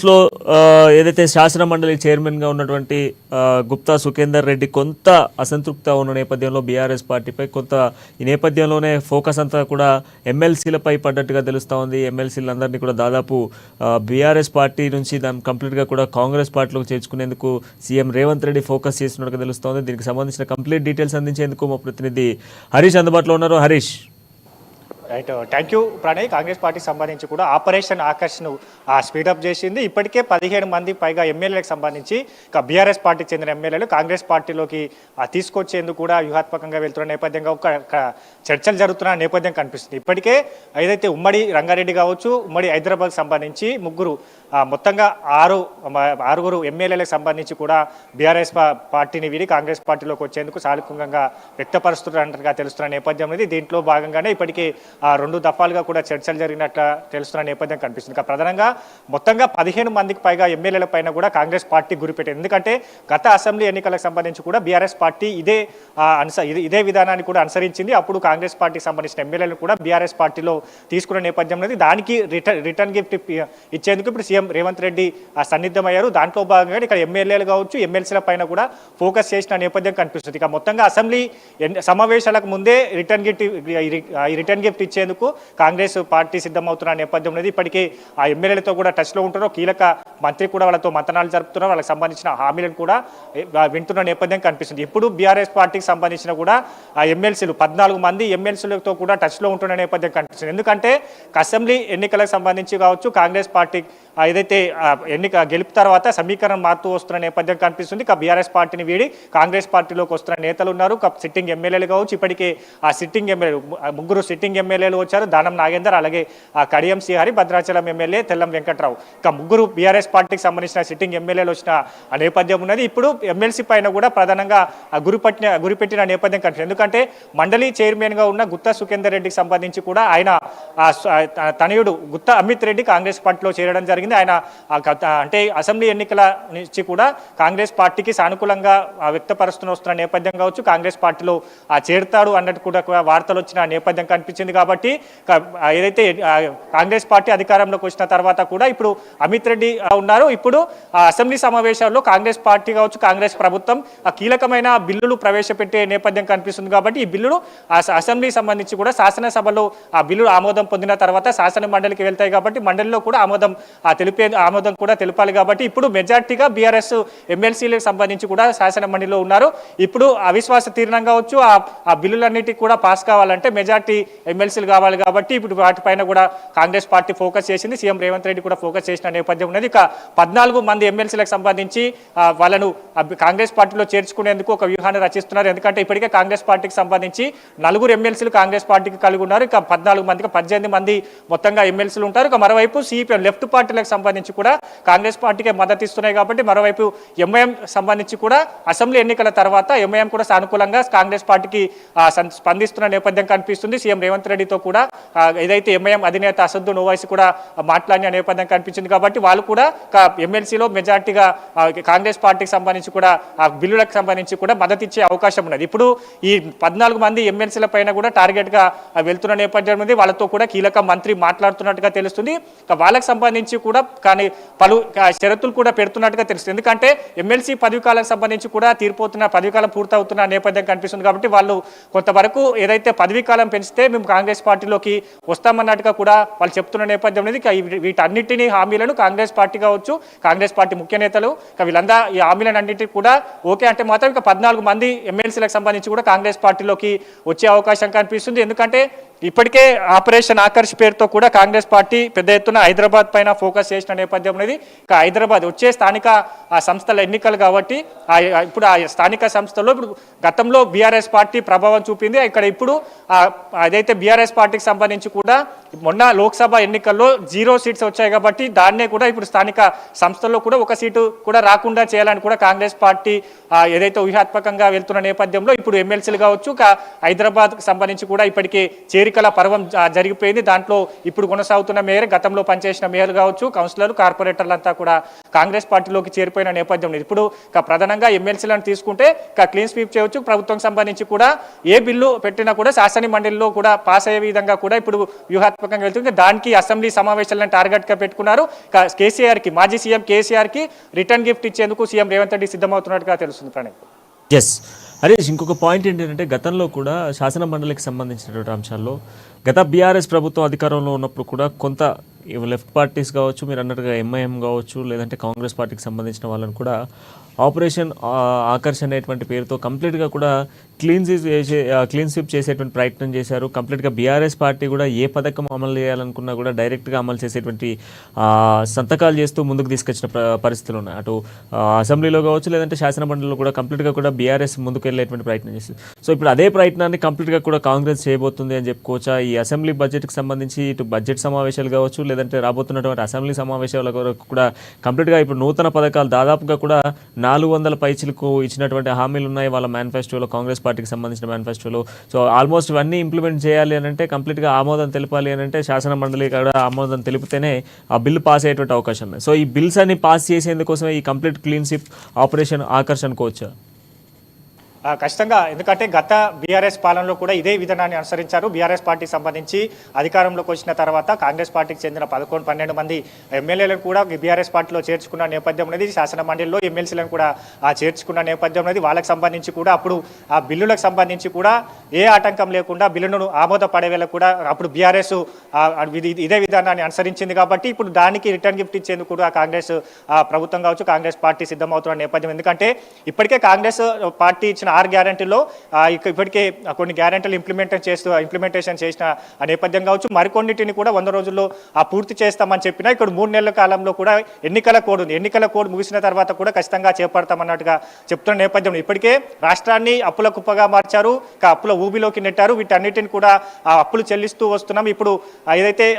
లో ఏదైతే శాసన మండలి చైర్మన్గా ఉన్నటువంటి గుప్తా సుఖేందర్ రెడ్డి కొంత అసంతృప్తిగా ఉన్న నేపథ్యంలో బీఆర్ఎస్ పార్టీపై కొంత ఈ నేపథ్యంలోనే ఫోకస్ అంతా కూడా ఎమ్మెల్సీలపై పడ్డట్టుగా తెలుస్తూ ఉంది. ఎమ్మెల్సీలందరినీ కూడా దాదాపు బీఆర్ఎస్ పార్టీ నుంచి దాన్ని కంప్లీట్గా కూడా కాంగ్రెస్ పార్టీలోకి చేర్చుకునేందుకు సీఎం రేవంత్ రెడ్డి ఫోకస్ చేస్తున్నట్టుగా తెలుస్తోంది. దీనికి సంబంధించిన కంప్లీట్ డీటెయిల్స్ అందించేందుకు మా ప్రతినిధి హరీష్ అందుబాటులో ఉన్నారు. Harish. Right, thank you Pranay. Congress పార్టీకి సంబంధించి కూడా ఆపరేషన్ ఆకర్ష్ను స్పీడప్ చేసింది. ఇప్పటికే 17 మంది పైగా ఎమ్మెల్యేలకు సంబంధించి బీఆర్ఎస్ పార్టీకి చెందిన ఎమ్మెల్యేలు కాంగ్రెస్ పార్టీలోకి తీసుకొచ్చేందుకు కూడా వ్యూహాత్మకంగా వెళ్తున్న నేపథ్యంగా ఒక చర్చలు జరుగుతున్న నేపథ్యం కనిపిస్తుంది. ఇప్పటికే ఏదైతే ఉమ్మడి రంగారెడ్డి కావచ్చు, ఉమ్మడి హైదరాబాద్కి సంబంధించి మొత్తంగా ఆరుగురు ఎమ్మెల్యేలకు సంబంధించి కూడా బీఆర్ఎస్ పార్టీని వీడి కాంగ్రెస్ పార్టీలోకి వచ్చేందుకు సానుకూలంగా వ్యక్తపరుస్తున్నట్టుగా తెలుస్తున్న నేపథ్యం అనేది. దీంట్లో భాగంగానే ఇప్పటికీ 2 దఫాలుగా కూడా చర్చలు జరిగినట్లు తెలుస్తున్న నేపథ్యం కనిపిస్తుంది. ప్రధానంగా మొత్తంగా 15 మందికి పైగా ఎమ్మెల్యేల పైన కూడా కాంగ్రెస్ పార్టీ గురిపెట్టింది. ఎందుకంటే గత అసెంబ్లీ ఎన్నికలకు సంబంధించి కూడా బీఆర్ఎస్ పార్టీ ఇదే విధానాన్ని కూడా అనుసరించింది. అప్పుడు కాంగ్రెస్ పార్టీకి సంబంధించిన ఎమ్మెల్యేలను కూడా బీఆర్ఎస్ పార్టీలో తీసుకున్న నేపథ్యం అనేది. దానికి రిటర్న్ గిఫ్ట్ ఇచ్చేందుకు ఇప్పుడు సీఎం రేవంత్ రెడ్డి సన్నిద్ధమయ్యారు. దాంట్లో భాగంగా ఇక్కడ ఎమ్మెల్యేలు కావచ్చు, ఎమ్మెల్సీల పైన కూడా ఫోకస్ చేసిన నేపథ్యం కనిపిస్తుంది. మొత్తంగా అసెంబ్లీ సమావేశాలకు ముందే రిటర్న్ గిఫ్ట్ ఇచ్చేందుకు కాంగ్రెస్ పార్టీ సిద్ధమవుతున్న నేపథ్యం అనేది. ఇప్పటికీ ఆ ఎమ్మెల్యేలతో కూడా టచ్లో ఉంటారో, కీలక మంత్రి కూడా వాళ్ళతో మంతనాలు జరుపుతున్నారు. వాళ్ళకి సంబంధించిన హామీలను కూడా వింటున్న నేపథ్యం కనిపిస్తుంది. ఇప్పుడు బీఆర్ఎస్ పార్టీకి సంబంధించిన కూడా ఆ ఎమ్మెల్సీలు 14 మంది ఎమ్మెల్సీలతో కూడా టచ్లో ఉంటున్న నేపథ్యం కనిపిస్తుంది. ఎందుకంటే అసెంబ్లీ ఎన్నికలకు సంబంధించి కావచ్చు, కాంగ్రెస్ పార్టీ ఏదైతే గెలుపు తర్వాత సమీకరణం మారుతూ వస్తున్న నేపథ్యం కనిపిస్తుంది. బీఆర్ఎస్ పార్టీని వీడి కాంగ్రెస్ పార్టీలోకి వస్తున్న నేతలు ఉన్నారు. సిట్టింగ్ ఎమ్మెల్యేలు కావచ్చు. ఇప్పటికే ఆ సిట్టింగ్ ఎమ్మెల్యేలు 3 సిట్టింగ్ ఎమ్మెల్యేలు వచ్చారు. దానం నాగేందర్, అలాగే కడియం శ్రీహరి, భద్రాచలం ఎమ్మెల్యే తెల్లం వెంకట్రావు. 3 బీఆర్ఎస్ పార్టీకి సంబంధించిన సిట్టింగ్ ఎమ్మెల్యేలు వచ్చిన నేపథ్యం ఉన్నది. ఇప్పుడు ఎమ్మెల్సీ పైన కూడా ప్రధానంగా గురిపెట్టిన నేపథ్యం కనిపిస్తుంది. ఎందుకంటే మండలి చైర్మన్గా ఉన్న గుత్తా సుఖేందర్ రెడ్డికి సంబంధించి కూడా ఆయన తనయుడు గుత్తా అమిత్ రెడ్డి కాంగ్రెస్ పార్టీలో చేరడం జరిగింది. ఆయన అంటే అసెంబ్లీ ఎన్నికల నుంచి కూడా కాంగ్రెస్ పార్టీకి సానుకూలంగా వస్తున్న నేపథ్యం కావచ్చు, కాంగ్రెస్ పార్టీలో చేరుతాడు అన్నట్టు కూడా వార్తలు వచ్చిన నేపథ్యం కనిపించింది. కాబట్టి ఏదైతే కాంగ్రెస్ పార్టీ అధికారంలోకి వచ్చిన తర్వాత కూడా ఇప్పుడు అమిత్ రెడ్డి ఉన్నారు. ఇప్పుడు అసెంబ్లీ సమావేశాల్లో కాంగ్రెస్ పార్టీ కావచ్చు, కాంగ్రెస్ ప్రభుత్వం కీలకమైన బిల్లులు ప్రవేశపెట్టే నేపథ్యం కనిపిస్తుంది. కాబట్టి ఈ బిల్లులు అసెంబ్లీకి సంబంధించి కూడా శాసనసభలో ఆ బిల్లులు ఆమోదం పొందిన తర్వాత శాసన మండలికి వెళ్తాయి. కాబట్టి మండలిలో కూడా ఆమోదం కూడా తెలిపాలి. కాబట్టి ఇప్పుడు మెజార్టీగా బీఆర్ఎస్ ఎమ్మెల్సీలకు సంబంధించి కూడా శాసన మండలిలో ఉన్నారు. ఇప్పుడు అవిశ్వాస తీర్మానం కావచ్చు, ఆ బిల్లులన్నిటికీ కూడా పాస్ కావాలంటే మెజార్టీ ఎమ్మెల్సీలు కావాలి. కాబట్టి ఇప్పుడు వాటిపైన కూడా కాంగ్రెస్ పార్టీ ఫోకస్ చేసింది. సీఎం రేవంత్ రెడ్డి కూడా ఫోకస్ చేసిన నేపథ్యం ఉన్నది. 14 మంది ఎమ్మెల్సీలకు సంబంధించి వాళ్ళను కాంగ్రెస్ పార్టీలో చేర్చుకునేందుకు ఒక వ్యూహాన్ని రచిస్తున్నారు. ఎందుకంటే ఇప్పటికే కాంగ్రెస్ పార్టీకి సంబంధించి 4 ఎమ్మెల్సీలు కాంగ్రెస్ పార్టీకి కలిగి ఉన్నారు. 14 మందికి 18 మంది మొత్తంగా ఎమ్మెల్సీలు ఉంటారు. మరోవైపు సిపిఎం లెఫ్ట్ పార్టీలకు సంబంధించి కూడా కాంగ్రెస్ పార్టీకి మద్దతు ఇస్తున్నాయి. కాబట్టి మరోవైపు ఎంఐఎం సంబంధించి కూడా అసెంబ్లీ ఎన్నికల తర్వాత ఎంఐఎం కూడా సానుకూలంగా కాంగ్రెస్ పార్టీకి స్పందిస్తున్న నేపథ్యం కనిపిస్తుంది. సీఎం రేవంత్ రెడ్డితో కూడా ఏదైతే ఎంఐఎం అధినేత అసదుద్దీన్ ఓవైసీ కూడా మాట్లాడిన నేపథ్యం కనిపించింది. కాబట్టి వాళ్ళు కూడా ఎమ్మెల్సీలో మెజార్టీగా కాంగ్రెస్ పార్టీకి సంబంధించి కూడా ఆ బిల్లులకు సంబంధించి కూడా మద్దతు ఇచ్చే అవకాశం ఉన్నది. ఇప్పుడు ఈ 14 మంది ఎమ్మెల్సీల పైన కూడా టార్గెట్గా వెళ్తున్న నేపథ్యం ఉంది. వాళ్ళతో కూడా కీలక మంత్రి మాట్లాడుతున్నట్టుగా తెలుస్తుంది. వాళ్ళకి సంబంధించి కూడా కానీ పలు షరతులు కూడా పెడుతున్నట్టుగా తెలుస్తుంది. ఎందుకంటే ఎమ్మెల్సీ పదవీకాలకు సంబంధించి కూడా పదవీకాలం పూర్తవుతున్న నేపథ్యం కనిపిస్తుంది. కాబట్టి వాళ్ళు కొంతవరకు ఏదైతే పదవీకాలం పెంచితే మేము కాంగ్రెస్ పార్టీలోకి వస్తామన్నట్టుగా కూడా వాళ్ళు చెప్తున్న నేపథ్యం అనేది. వీటన్నిటినీ హామీలను కాంగ్రెస్ పార్టీ కావచ్చు, కాంగ్రెస్ పార్టీ ముఖ్య నేతలు వీళ్ళంతా ఈ హామీలను అన్నింటినీ కూడా ఓకే అంటే మాత్రం 14 మంది ఎమ్మెల్సీలకు సంబంధించి కూడా కాంగ్రెస్ పార్టీలోకి వచ్చే అవకాశం కనిపిస్తుంది. ఎందుకంటే ఇప్పటికే ఆపరేషన్ ఆకర్ష్ పేరుతో కూడా కాంగ్రెస్ పార్టీ పెద్ద ఎత్తున హైదరాబాద్ పైన ఫోకస్ చేసిన నేపథ్యం అనేది. హైదరాబాద్ వచ్చే స్థానిక సంస్థల ఎన్నికలు కాబట్టి ఇప్పుడు ఆ స్థానిక సంస్థల్లో ఇప్పుడు గతంలో బీఆర్ఎస్ పార్టీ ప్రభావం చూపింది. ఇక్కడ ఇప్పుడు అదైతే బీఆర్ఎస్ పార్టీకి సంబంధించి కూడా మొన్న లోక్సభ ఎన్నికల్లో 0 సీట్స్ వచ్చాయి. కాబట్టి దాన్నే కూడా ఇప్పుడు స్థానిక సంస్థల్లో కూడా 1 సీటు కూడా రాకుండా చేయాలని కూడా కాంగ్రెస్ పార్టీ ఏదైతే వ్యూహాత్మకంగా వెళ్తున్న నేపథ్యంలో ఇప్పుడు ఎమ్మెల్సీలు కావచ్చు, హైదరాబాద్కి సంబంధించి కూడా ఇప్పటికే చేరి చేరికల పర్వం జరిగిపోయింది. దాంట్లో ఇప్పుడు కొనసాగుతున్న మేయర్, గతంలో పనిచేసిన మేయర్ కావచ్చు, కౌన్సిలర్లు, కార్పొరేటర్లంతా కూడా కాంగ్రెస్ పార్టీలోకి చేరిపోయిన నేపథ్యం ఉంది. ఇప్పుడు ప్రధానంగా ఎమ్మెల్సీలను తీసుకుంటే క్లీన్ స్వీప్ చేయవచ్చు. ప్రభుత్వం సంబంధించి కూడా ఏ బిల్లు పెట్టినా కూడా శాసన మండలిలో కూడా పాస్ అయ్యే విధంగా కూడా ఇప్పుడు వ్యూహాత్మకంగా వెళ్తుంది. దానికి అసెంబ్లీ సమావేశాలను టార్గెట్గా పెట్టుకున్నారు. కేసీఆర్కి, మాజీ సీఎం కేసీఆర్కి రిటర్న్ గిఫ్ట్ ఇచ్చేందుకు సీఎం రేవంత్ రెడ్డి సిద్ధమవుతున్నట్టుగా తెలుస్తుంది. ప్రణయ్, ఎస్ హరీష్, ఇంకొక పాయింట్ ఏంటంటే గతంలో కూడా శాసన మండలికి సంబంధించినటువంటి అంశాల్లో గత బీఆర్ఎస్ ప్రభుత్వం అధికారంలో ఉన్నప్పుడు కూడా కొంత లెఫ్ట్ పార్టీస్ కావచ్చు, మీరు అన్నట్టుగా ఎంఐఎం కావచ్చు, లేదంటే కాంగ్రెస్ పార్టీకి సంబంధించిన వాళ్ళని కూడా ఆపరేషన్ ఆకర్ష్ అనేటువంటి పేరుతో కంప్లీట్గా కూడా క్లీన్ స్వీప్ చేసేటువంటి ప్రయత్నం చేశారు. కంప్లీట్గా బీఆర్ఎస్ పార్టీ కూడా ఏ పథకం అమలు చేయాలనుకున్నా కూడా డైరెక్ట్గా అమలు చేసేటువంటి సంతకాలు చేస్తూ ముందుకు తీసుకొచ్చిన పరిస్థితులు ఉన్నాయి. అటు అసెంబ్లీలో కావచ్చు, లేదంటే శాసన మండలిలో కూడా కంప్లీట్గా కూడా బీఆర్ఎస్ ముందుకు వెళ్ళేటువంటి ప్రయత్నం చేస్తుంది. సో ఇప్పుడు అదే ప్రయత్నాన్ని కంప్లీట్గా కూడా కాంగ్రెస్ చేయబోతుంది అని చెప్పుకోవచ్చా? ఈ అసెంబ్లీ బడ్జెట్కి సంబంధించి ఇటు బడ్జెట్ సమావేశాలు కావచ్చు, లేదంటే రాబోతున్నటువంటి అసెంబ్లీ సమావేశాల వరకు కూడా కంప్లీట్గా ఇప్పుడు నూతన పథకాలు దాదాపుగా కూడా 400 పైచిలకు ఇచ్చినటువంటి హామీలు ఉన్నాయి వాళ్ళ మేనిఫెస్టోలో, కాంగ్రెస్ పార్టీకి సంబంధించిన మేనిఫెస్టోలో. సో ఆల్మోస్ట్ ఇవన్నీ ఇంప్లిమెంట్ చేయాలి అని అంటే, కంప్లీట్గా ఆమోదం తెలపాలి అని అంటే శాసన మండలి కూడా ఆమోదం తెలిపితేనే ఆ బిల్లు పాస్ అయ్యేటువంటి అవకాశం ఉంది. సో ఈ బిల్స్ అన్ని పాస్ చేసేందుకోసమే ఈ complete clean sweep operation Aakarsh అనుకోవచ్చా? ఖచ్చితంగా, ఎందుకంటే గత బీఆర్ఎస్ పాలనలో కూడా ఇదే విధానాన్ని అనుసరించారు. బీఆర్ఎస్ పార్టీకి సంబంధించి అధికారంలోకి వచ్చిన తర్వాత కాంగ్రెస్ పార్టీకి చెందిన 11-12 మంది ఎమ్మెల్యేలను కూడా బీఆర్ఎస్ పార్టీలో చేర్చుకున్న నేపథ్యం అనేది, శాసన మండలిలో ఎమ్మెల్సీలను కూడా చేర్చుకున్న నేపథ్యం అనేది, వాళ్ళకి సంబంధించి కూడా అప్పుడు ఆ బిల్లులకు సంబంధించి కూడా ఏ ఆటంకం లేకుండా బిల్లును ఆమోదపడేవేళ కూడా అప్పుడు బీఆర్ఎస్ ఇదే విధానాన్ని అనుసరించింది. కాబట్టి ఇప్పుడు దానికి రిటర్న్ గిఫ్ట్ ఇచ్చేందుకు కూడా కాంగ్రెస్ ప్రభుత్వం కావచ్చు, కాంగ్రెస్ పార్టీ సిద్ధమవుతున్న నేపథ్యం. ఎందుకంటే ఇప్పటికే కాంగ్రెస్ పార్టీ ఇచ్చిన 6 గ్యారెంటీలో ఇప్పటికే కొన్ని గ్యారెంటీలు ఇంప్లిమెంటేషన్ చేసిన నేపథ్యం కావచ్చు, మరికొన్నిటిని కూడా 100 రోజుల్లో పూర్తి చేస్తామని చెప్పినా ఇక్కడ 3 నెలల కాలంలో కూడా ఎన్నికల కోడ్ ఉంది. ఎన్నికల కోడ్ ముగిసిన తర్వాత కూడా ఖచ్చితంగా చేపడతామన్నట్టుగా చెప్తున్న నేపథ్యం. ఇప్పటికే రాష్ట్రాన్ని అప్పుల కుప్పగా మార్చారు, అప్పుల ఊబిలోకి నెట్టారు. వీటన్నిటిని కూడా అప్పులు చెల్లిస్తూ వస్తున్నాం. ఇప్పుడు ఏదైతే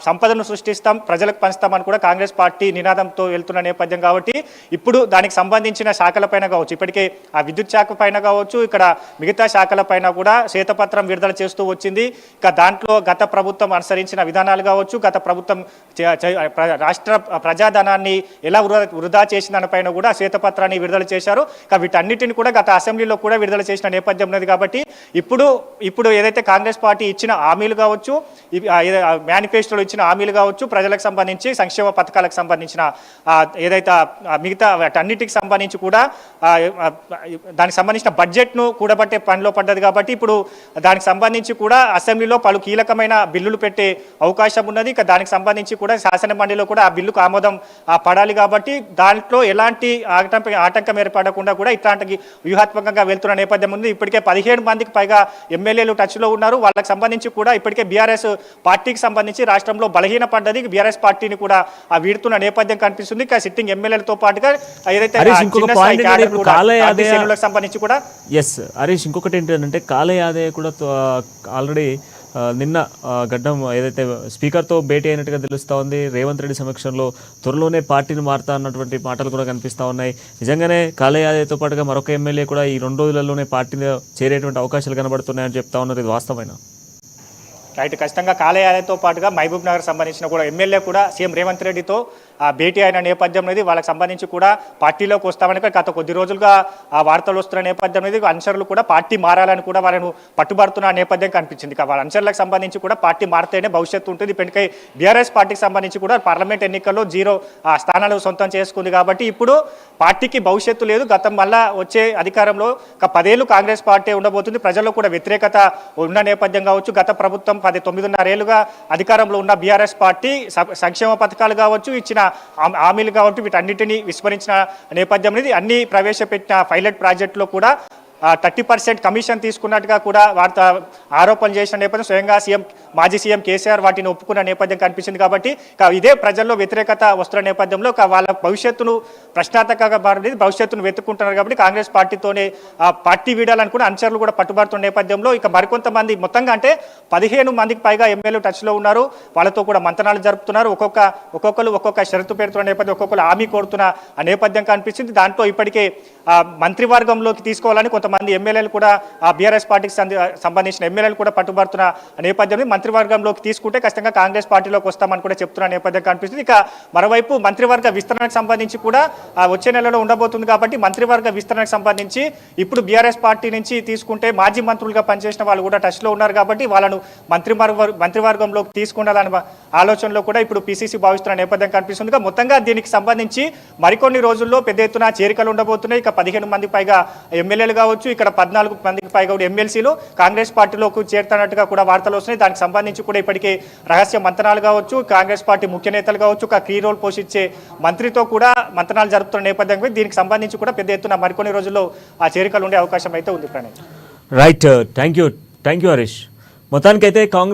సంపదను సృష్టిస్తాం, ప్రజలకు పంచుతామని కూడా కాంగ్రెస్ పార్టీ నినాదంతో వెళ్తున్న నేపథ్యం. కాబట్టి ఇప్పుడు దానికి సంబంధించిన శాఖలపైన కావచ్చు, ఇప్పటికే ఆ విద్యుత్ శాఖ పైన కావచ్చు, ఇక్కడ మిగతా శాఖల పైన కూడా శ్వేతపత్రం విడుదల చేస్తూ వచ్చింది. ఇక దాంట్లో గత ప్రభుత్వం అనుసరించిన విధానాలు కావచ్చు, గత ప్రభుత్వం రాష్ట్ర ప్రజాధనాన్ని ఎలా వృధా చేసిన దానిపైన కూడా శ్వేతపత్రాన్ని విడుదల చేశారు. ఇక వీటన్నిటిని కూడా గత అసెంబ్లీలో కూడా విడుదల చేసిన నేపథ్యం ఉన్నది. కాబట్టి ఇప్పుడు ఏదైతే కాంగ్రెస్ పార్టీ ఇచ్చిన హామీలు కావచ్చు, మేనిఫెస్టోలో ఇచ్చిన హామీలు కావచ్చు, ప్రజలకు సంబంధించి సంక్షేమ పథకాలకు సంబంధించిన ఏదైతే మిగతా వాటన్నిటికి సంబంధించి కూడా దానికి సంబంధించిన బడ్జెట్ను కూడబట్టే పనిలో పడ్డది. కాబట్టి ఇప్పుడు దానికి సంబంధించి కూడా అసెంబ్లీలో పలు కీలకమైన బిల్లులు పెట్టే అవకాశం ఉన్నది. ఇక దానికి సంబంధించి కూడా శాసన మండలిలో కూడా ఆ బిల్లుకు ఆమోదం పడాలి. కాబట్టి దాంట్లో ఎలాంటి ఆటంకం ఏర్పడకుండా కూడా ఇట్లాంటి వ్యూహాత్మకంగా వెళ్తున్న నేపథ్యం ఉంది. ఇప్పటికే 17 మందికి పైగా ఎమ్మెల్యేలు టచ్లో ఉన్నారు. వాళ్ళకి సంబంధించి కూడా ఇప్పటికే బీఆర్ఎస్ పార్టీకి సంబంధించి రాష్ట్రంలో బలహీన పడ్డది. బీఆర్ఎస్ పార్టీని కూడా వీడుతున్న నేపథ్యం కనిపిస్తుంది. ఇక సిట్టింగ్ ఎమ్మెల్యేలతో పాటుగా ఏదైతే సంబంధించి కూడా హరీష్, ఇంకొకటి ఏంటంటే కాలే యాదయ్య కూడా ఆల్రెడీ నిన్న గడ్డం ఏదైతే స్పీకర్తో భేటీ అయినట్టుగా తెలుస్తూ ఉంది. రేవంత్ రెడ్డి సమక్షంలో త్వరలోనే పార్టీని మారుతా అన్నటువంటి మాటలు కూడా కనిపిస్తూ ఉన్నాయి. నిజంగానే కాలే యాదయ్యతో పాటుగా మరొక ఎమ్మెల్యే కూడా ఈ 2 రోజులలోనే పార్టీలో చేరేటువంటి అవకాశాలు కనబడుతున్నాయని చెప్తా ఉన్నారు. ఇది వాస్తవమైన రైట్. ఖచ్చితంగా కాలే యాదయ్యతో పాటుగా మహబూబ్ నగర్ సంబంధించిన కూడా ఎమ్మెల్యే కూడా సీఎం రేవంత్ రెడ్డితో భేటీ అయిన నేపథ్యం అనేది, వాళ్ళకి సంబంధించి కూడా పార్టీలోకి వస్తామని గత కొద్ది రోజులుగా వార్తలు వస్తున్న నేపథ్యం అనేది, అనుచరులు కూడా పార్టీ మారాలని కూడా వాళ్ళను పట్టుబడుతున్న నేపథ్యం కనిపించింది. వాళ్ళ అనుచరులకు సంబంధించి కూడా పార్టీ మారితేనే భవిష్యత్తు ఉంటుంది. ఇప్పటికై బీఆర్ఎస్ పార్టీకి సంబంధించి కూడా పార్లమెంట్ ఎన్నికల్లో 0 స్థానాలు సొంతం చేసుకుంది. కాబట్టి ఇప్పుడు పార్టీకి భవిష్యత్తు లేదు. గతం మళ్ళా వచ్చే అధికారంలో 10 ఏళ్ళు కాంగ్రెస్ పార్టీ ఉండబోతుంది. ప్రజల్లో కూడా వ్యతిరేకత ఉన్న నేపథ్యం కావచ్చు. గత ప్రభుత్వం 9.5 ఏళ్లుగా అధికారంలో ఉన్న బీఆర్ఎస్ పార్టీ సంక్షేమ పథకాలు కావచ్చు, ఇచ్చిన హామీలు కావచ్చు, వీటన్నిటిని విస్మరించిన నేపథ్యం అనేది, అన్ని ప్రవేశపెట్టిన పైలట్ ప్రాజెక్టులో కూడా 30% కమిషన్ తీసుకున్నట్టుగా కూడా వార్త ఆరోపణలు చేసిన నేపథ్యం, స్వయంగా మాజీ సీఎం కేసీఆర్ వాటిని ఒప్పుకున్న నేపథ్యం కనిపించింది. కాబట్టి ఇదే ప్రజల్లో వ్యతిరేకత వస్తున్న నేపథ్యంలో వాళ్ళ భవిష్యత్తును ప్రశ్నార్థకంగా మారింది, భవిష్యత్తును వెతుక్కుంటున్నారు. కాబట్టి కాంగ్రెస్ పార్టీతోనే పార్టీ వీడాలని కూడా అనుచరులు కూడా పట్టుబడుతున్న నేపథ్యంలో మరికొంతమంది మొత్తంగా అంటే 15 మందికి పైగా ఎమ్మెల్యేలు టచ్లో ఉన్నారు. వాళ్ళతో కూడా మంతనాలు జరుపుతున్నారు. ఒక్కొక్కరు ఒక్కొక్క షరతు పెడుతున్న నేపథ్యం, ఒక్కొక్కరు హామీ కోరుతున్న నేపథ్యం కనిపించింది. దాంట్లో ఇప్పటికే మంత్రివర్గంలోకి తీసుకోవాలని కొంతమంది కొంతమంది ఎమ్మెల్యేలు కూడా ఆ బీఆర్ఎస్ పార్టీకి సంబంధించిన ఎమ్మెల్యేలు కూడా పట్టుబడుతున్న నేపథ్యంలో మంత్రివర్గంలోకి తీసుకుంటే ఖచ్చితంగా కాంగ్రెస్ పార్టీలోకి వస్తామని కూడా చెప్తున్న నేపథ్యం కనిపిస్తుంది. ఇక మరోవైపు మంత్రివర్గ విస్తరణకు సంబంధించి కూడా వచ్చే నెలలో ఉండబోతుంది కాబట్టి మంత్రివర్గ విస్తరణకు సంబంధించి ఇప్పుడు బీఆర్ఎస్ పార్టీ నుంచి తీసుకుంటే మాజీ మంత్రులుగా పనిచేసిన వాళ్ళు కూడా టచ్లో ఉన్నారు కాబట్టి వాళ్ళను మంత్రివర్గంలోకి తీసుకుండాలనే ఆలోచనలో కూడా ఇప్పుడు పీసీసీ భావిస్తున్న నేపథ్యం కనిపిస్తుంది. మొత్తంగా దీనికి సంబంధించి మరికొన్ని రోజుల్లో పెద్ద ఎత్తున చేరికలు ఉండబోతున్నాయి. ఇక 15 మంది పైగా ఎమ్మెల్యేలు కావచ్చు, ఇక్కడ 14 మందికి పైగా ఎమ్మెల్సీలు కాంగ్రెస్ పార్టీలోకి చేరుతున్నట్టుగా కూడా వార్తలు వస్తున్నాయి. దానికి సంబంధించి కూడా ఇప్పటికే రహస్య మంతనాలు కావచ్చు, కాంగ్రెస్ పార్టీ ముఖ్య నేతలు కావచ్చు, ఒక కీ రోల్ పోషించే మంత్రితో కూడా మంతనాలు జరుపుతున్న నేపథ్యంలో దీనికి సంబంధించి కూడా పెద్ద ఎత్తున మరికొన్ని రోజుల్లో ఆ చేరికలు ఉండే అవకాశం అయితే ఉంది. Pranay right, thank you Harish. మొత్తానికైతే కాంగ్రెస్